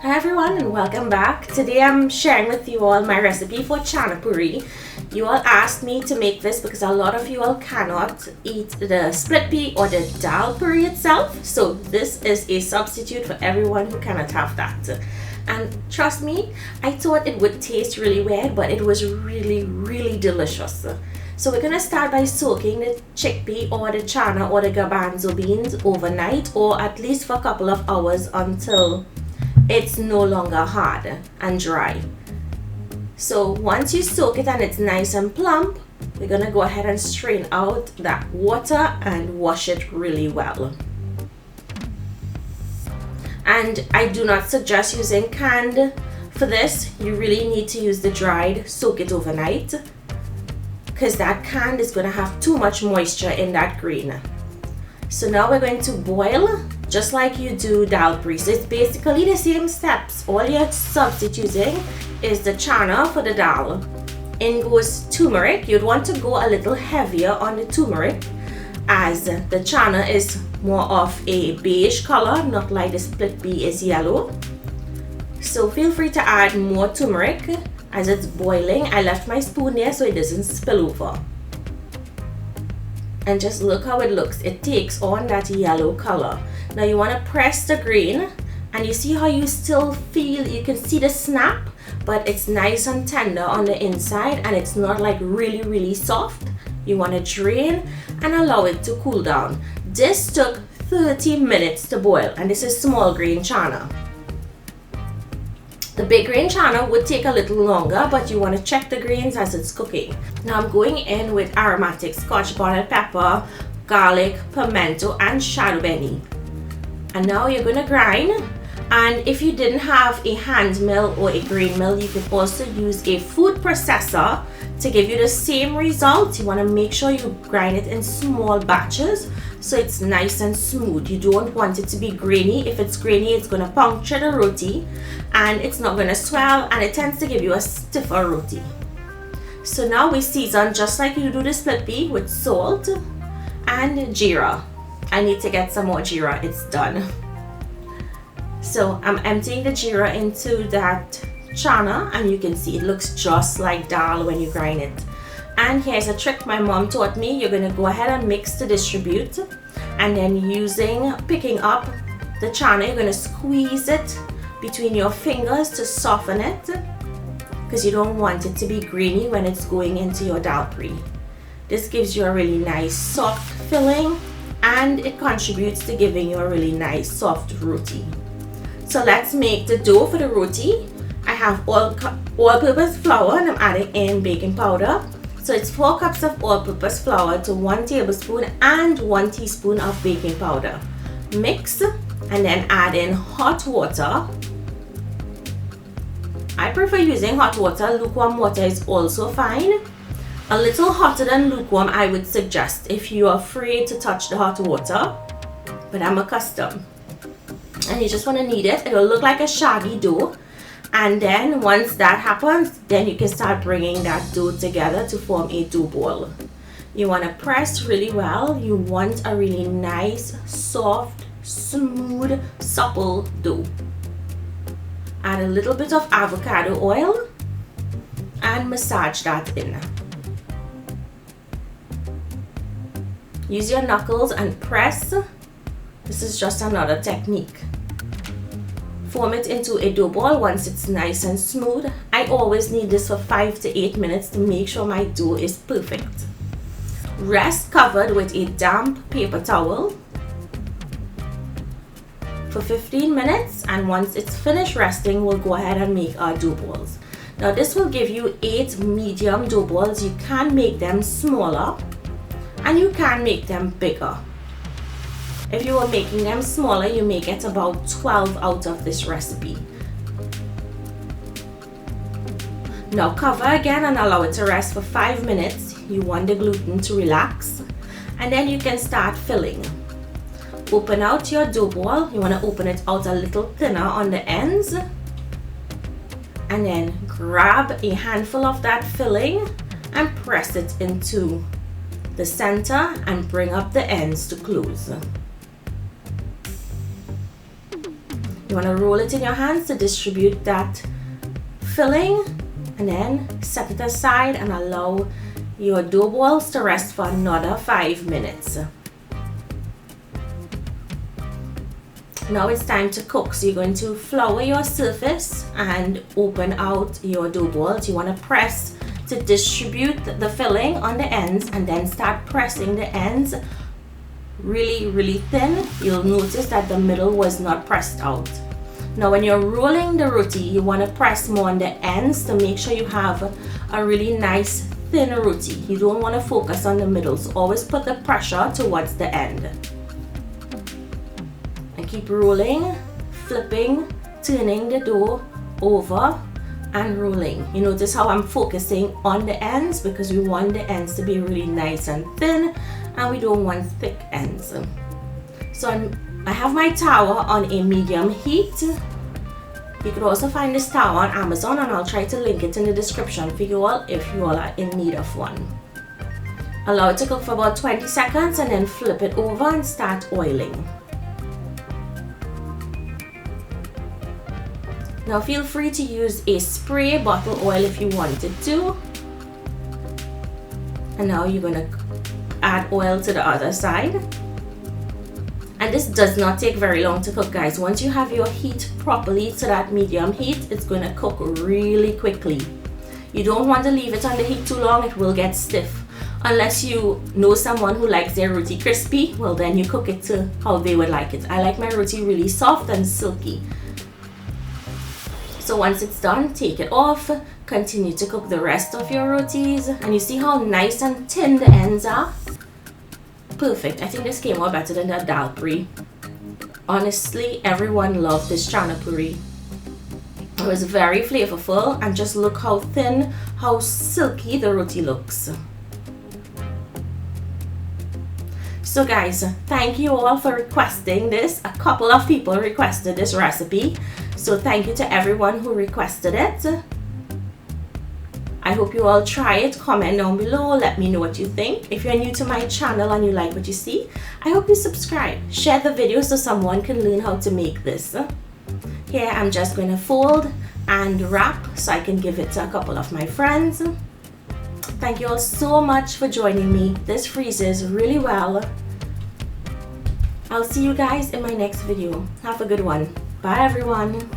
Hi everyone and welcome back. Today I'm sharing with you all my recipe for Channa Puri. You all asked me to make this because a lot of you all cannot eat the split pea or the Dhalpuri itself. So this is a substitute for everyone who cannot have that. And trust me, I thought it would taste really weird, but it was really delicious. So we're going to start by soaking the chickpea or the channa or the garbanzo beans overnight, or at least for a couple of hours until it's no longer hard and dry. So once you soak it and it's nice and plump, we're going to go ahead and strain out that water and wash it really well. And I do not suggest using canned for this. You really need to use the dried, soak it overnight, because that canned is going to have too much moisture in that green. So now we're going to boil just like you do Dhalpuri. So it's basically the same steps. All you're substituting is the channa for the dal. In goes turmeric. You'd want to go a little heavier on the turmeric, as the channa is more of a beige color, not like the split pea is yellow. So feel free to add more turmeric as it's boiling. I left my spoon there so it doesn't spill over. And just look how it looks. It takes on that yellow color. Now you want to press the green, and you see how you still feel, you can see the snap, but it's nice and tender on the inside and it's not like really soft. You want to drain and allow it to cool down. This took 30 minutes to boil, and this is small grain channa. The big grain channa would take a little longer, but you want to check the grains as it's cooking. Now I'm going in with aromatic scotch bonnet pepper, garlic, pimento, and shadow benny. And now you're going to grind. And if you didn't have a hand mill or a grain mill, you could also use a food processor to give you the same results. You want to make sure you grind it in small batches so it's nice and smooth. You don't want it to be grainy. If it's grainy, it's going to puncture the roti and it's not going to swell, and it tends to give you a stiffer roti. So now we season just like you do the split pea with salt and geera. I need to get some more geera. It's done. So I'm emptying the geera into that channa, and you can see it looks just like dal when you grind it. And here's a trick my mom taught me. You're going to go ahead and mix to distribute, and then picking up the channa, you're going to squeeze it between your fingers to soften it, because you don't want it to be grainy when it's going into your Dhalpuri. This gives you a really nice soft filling, and it contributes to giving you a really nice soft roti. So let's make the dough for the roti. I have all-purpose flour, and I'm adding in baking powder. So it's 4 cups of all-purpose flour to 1 tablespoon and 1 teaspoon of baking powder. Mix and then add in hot water. I prefer using hot water. Lukewarm water is also fine. A little hotter than lukewarm I would suggest if you're afraid to touch the hot water, but I'm accustomed. And you just want to knead it. It will look like a shaggy dough. And then once that happens, then you can start bringing that dough together to form a dough ball. You want to press really well. You want a really nice, soft, smooth, supple dough. Add a little bit of avocado oil and massage that in. Use your knuckles and press. This is just another technique. Form it into a dough ball once it's nice and smooth. I always need this for 5 to 8 minutes to make sure my dough is perfect. Rest covered with a damp paper towel for 15 minutes, and once it's finished resting, we'll go ahead and make our dough balls. Now this will give you 8 medium dough balls. You can make them smaller and you can make them bigger. If you were making them smaller, you may get about 12 out of this recipe. Now cover again and allow it to rest for 5 minutes. You want the gluten to relax, and then you can start filling. Open out your dough ball. You want to open it out a little thinner on the ends, and then grab a handful of that filling and press it into the center and bring up the ends to close. You want to roll it in your hands to distribute that filling, and then set it aside and allow your dough balls to rest for another 5 minutes. Now it's time to cook. So you're going to flour your surface and open out your dough balls. You want to press to distribute the filling on the ends, and then start pressing the ends really thin. You'll notice that the middle was not pressed out. Now when you're rolling the roti, you want to press more on the ends to make sure you have a really nice thin roti. You don't want to focus on the middle, so always put the pressure towards the end. And keep rolling, flipping, turning the dough over and rolling. You notice how I'm focusing on the ends because we want the ends to be really nice and thin, and we don't want thick ends. So I have my tower on a medium heat. You could also find this tower on Amazon, and I'll try to link it in the description for you all if you all are in need of one. Allow it to cook for about 20 seconds and then flip it over and start oiling. Now feel free to use a spray bottle oil if you wanted to. And now you're going to add oil to the other side. And this does not take very long to cook, guys. Once you have your heat properly to that medium heat, it's going to cook really quickly. You don't want to leave it on the heat too long, it will get stiff. Unless you know someone who likes their roti crispy, well then you cook it to how they would like it. I like my roti really soft and silky. So once it's done, take it off, continue to cook the rest of your rotis, and you see how nice and thin the ends are? Perfect. I think this came out better than the Dhalpuri. Honestly, everyone loved this Channa Puri. It was very flavorful, and just look how thin, how silky the roti looks. So guys, thank you all for requesting this. A couple of people requested this recipe. So thank you to everyone who requested it. I hope you all try it. Comment down below. Let me know what you think. If you're new to my channel and you like what you see, I hope you subscribe. Share the video so someone can learn how to make this. Here I'm just going to fold and wrap so I can give it to a couple of my friends. Thank you all so much for joining me. This freezes really well. I'll see you guys in my next video. Have a good one. Bye everyone.